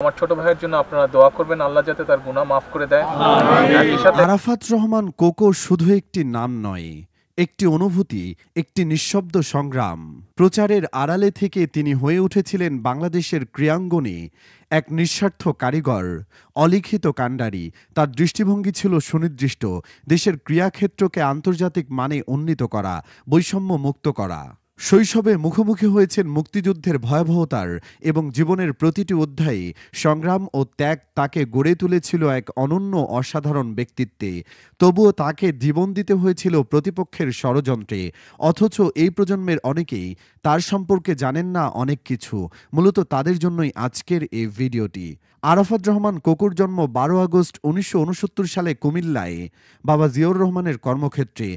আমার ছোট ভাইয়ের জন্য আপনারা দোয়া করবেন, আল্লাহ যাতে তার গুনাহ মাফ করে দেয়। আরাফাত রহমান কোকো শুধু একটি নাম নয়, একটি অনুভূতি, একটি নিঃশব্দ সংগ্রাম। প্রচারের আড়ালে থেকে তিনি হয়ে উঠেছিলেন বাংলাদেশের ক্রীড়াঙ্গনে এক নিঃস্বার্থ কারিগর, অলিখিত কাণ্ডারি। তার দৃষ্টিভঙ্গি ছিল সুনির্দিষ্ট: দেশের ক্রীড়াক্ষেত্রকে আন্তর্জাতিক মানে উন্নীত করা, বৈষম্য মুক্ত করা। শৈশবে মুখোমুখি হয়েছেন মুক্তিযুদ্ধের ভয়াবহতার এবং জীবনের প্রতিটি অধ্যায়ে সংগ্রাম ও ত্যাগ তাকে গড়ে তুলেছিল এক অনন্য অসাধারণ ব্যক্তিত্বে। তবুও তাকে জীবন দিতে হয়েছিল প্রতিপক্ষের ষড়যন্ত্রে। অথচ এই প্রজন্মের অনেকেই তার সম্পর্কে জানেন না অনেক কিছু। মূলত তাদের জন্যই আজকের এই ভিডিওটি। আরাফাত রহমান কোকোর জন্ম 12 আগস্ট 1969 সালে কুমিল্লায়, বাবা জিয়াউর রহমানের কর্মক্ষেত্রে।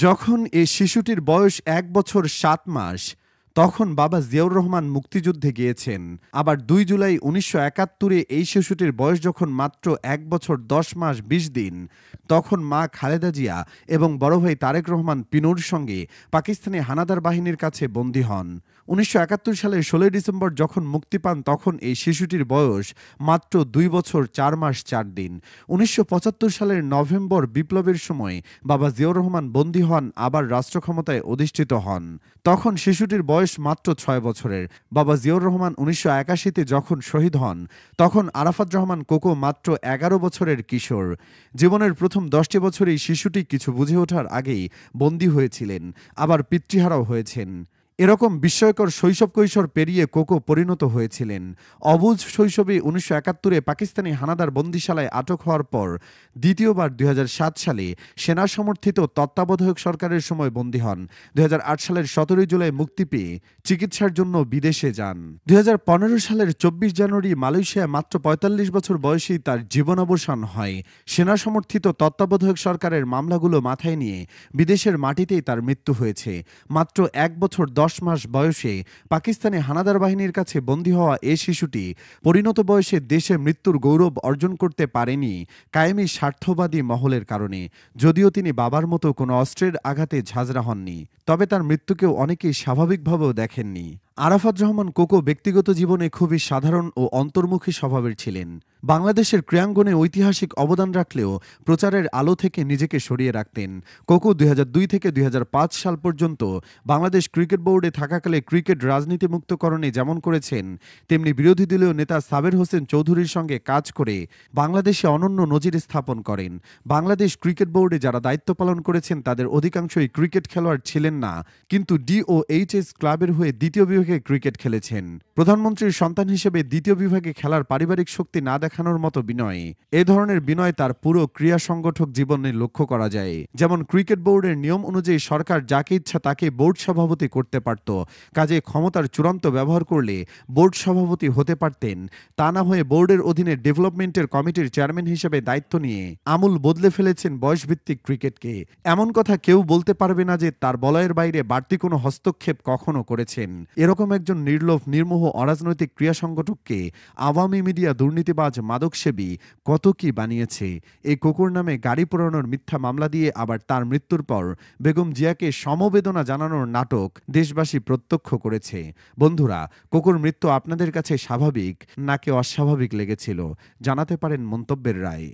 যখন এই শিশুটির বয়স 1 বছর 7 মাস, তখন বাবা জিয়াউর রহমান মুক্তিযুদ্ধে গিয়েছেন। আবার 2 জুলাই 1971-এ এই শিশুটির বয়স যখন মাত্র 1 বছর 10 মাস 20 দিন, তখন মা খালেদা জিয়া এবং বড় ভাই তারেক রহমান পিনুর সঙ্গে পাকিস্তানি হানাদার বাহিনীর কাছে বন্দী হন। 1971 সালের 16 ডিসেম্বর যখন মুক্তি পান, তখন এই শিশুটির বয়স মাত্র 2 বছর 4 মাস 4 দিন। 1975 সালের নভেম্বর বিপ্লবের সময় বাবা জিয়াউর রহমান বন্দী হন, আবার রাষ্ট্র ক্ষমতায় অধিষ্ঠিত হন। তখন শিশুটির বয়স মাত্র 6 বছরের। বাবা জিয়াউর রহমান 1981-তে যখন শহীদ হন, তখন আরাফাত রহমান কোকো মাত্র 11 বছরের কিশোর। জীবনের প্রথম 10টি বছরেই শিশুটি কিছু বুঝে ওঠার আগেই বন্দী হয়েছিলেন, আবার পিতৃহারাও হয়েছেন। এরকম বিস্ময়কর শৈশব কৈশোর পেরিয়ে কোকো পরিণত হয়েছিলেন। অবুঝ শৈশবে 1971-এ পাকিস্তানি হানাদার বন্দিশালায় আটক হওয়ার পর দ্বিতীয়বার 2007 সালে সেনা সমর্থিত তত্ত্বাবধায়ক সরকারের সময় বন্দী হন। 2008 সালের 17 জুলাই মুক্তি পেয়ে চিকিৎসার জন্য বিদেশে যান। 2015 সালের 24 জানুয়ারি মালয়েশিয়ায় মাত্র 45 বছর বয়সেই তার জীবনাবসান হয়। সেনা সমর্থিত তত্ত্বাবধায়ক সরকারের মামলাগুলো মাথায় নিয়ে বিদেশের মাটিতেই তার মৃত্যু হয়েছে। মাত্র 1 বছর 10 মাস বয়সে পাকিস্তানি হানাদার বাহিনীর কাছে বন্দী হওয়া এ শিশুটি পরিণত বয়সে দেশে মৃত্যুর গৌরব অর্জন করতে পারেনি কায়েমি স্বার্থবাদী মহলের কারণে। যদিও তিনি বাবার মতো কোনো অস্ত্রের আঘাতে ঝাঁঝরা হননি, তবে তার মৃত্যুকেও অনেকেই স্বাভাবিকভাবেও দেখেননি। আরাফাত রহমান কোকো ব্যক্তিগত জীবনে খুবই সাধারণ ও অন্তর্মুখী স্বভাবের ছিলেন। বাংলাদেশের ক্রীড়াঙ্গনে ঐতিহাসিক অবদান রাখলেও প্রচারের আলো থেকে নিজেকে সরিয়ে রাখতেন। কোকো 2002 থেকে 2005 সাল পর্যন্ত বাংলাদেশ ক্রিকেট বোর্ডে থাকাকালে ক্রিকেট রাজনীতিমুক্তকরণে যেমন করেছেন, তেমনি বিরোধী দলীয় নেতা সাবের হোসেন চৌধুরীর সঙ্গে কাজ করে বাংলাদেশে অনন্য নজির স্থাপন করেন। বাংলাদেশ ক্রিকেট বোর্ডে যারা দায়িত্ব পালন করেছেন তাদের অধিকাংশই ক্রিকেট খেলোয়াড় ছিলেন না, কিন্তু DOHS ক্লাবের হয়ে দ্বিতীয় বিভাগে ক্রিকেট খেলেছেন। প্রধানমন্ত্রীর সন্তান হিসেবে দ্বিতীয় বিভাগে খেলার পারিবারিক শক্তি না দেখানোর মতো বিনয়, এ ধরনের বিনয় তার পুরো ক্রীড়া সংগঠক জীবনে লক্ষ্য করা যায়। যেমন ক্রিকেট বোর্ডের নিয়ম অনুযায়ী সরকার যাকে ইচ্ছা তাকে বোর্ড সভাপতি করতে পারত, কাজে ক্ষমতার চূড়ান্ত ব্যবহার করলে বোর্ড সভাপতি হতে পারতেন। তা না হয়ে বোর্ডের অধীনে ডেভেলপমেন্টের কমিটির চেয়ারম্যান হিসেবে দায়িত্ব নিয়ে আমূল বদলে ফেলেছেন বয়সভিত্তিক ক্রিকেটকে। এমন কথা কেউ বলতে পারবে না যে তার বলয়ের বাইরে বাড়তি কোনো হস্তক্ষেপ কখনো করেছেন। এরকম একজন নির্লোভ, নির্মোহ, অরাজনৈতিক ক্রীড়া সংগঠককে আওয়ামী মিডিয়া দুর্নীতিবাজ, মাদকসেবী কত কি বানিয়েছে। এই কোকোর নামে গাড়ি পোড়ানোর মিথ্যা মামলা দিয়ে আবার তার মৃত্যুর পর বেগম জিয়াকে সমবেদনা জানানোর নাটক দেশবাসী প্রত্যক্ষ করেছে। বন্ধুরা, কোকোর মৃত্যু আপনাদের কাছে স্বাভাবিক নাকি অস্বাভাবিক লেগেছিল? জানাতে পারেন মন্তব্যের রায়।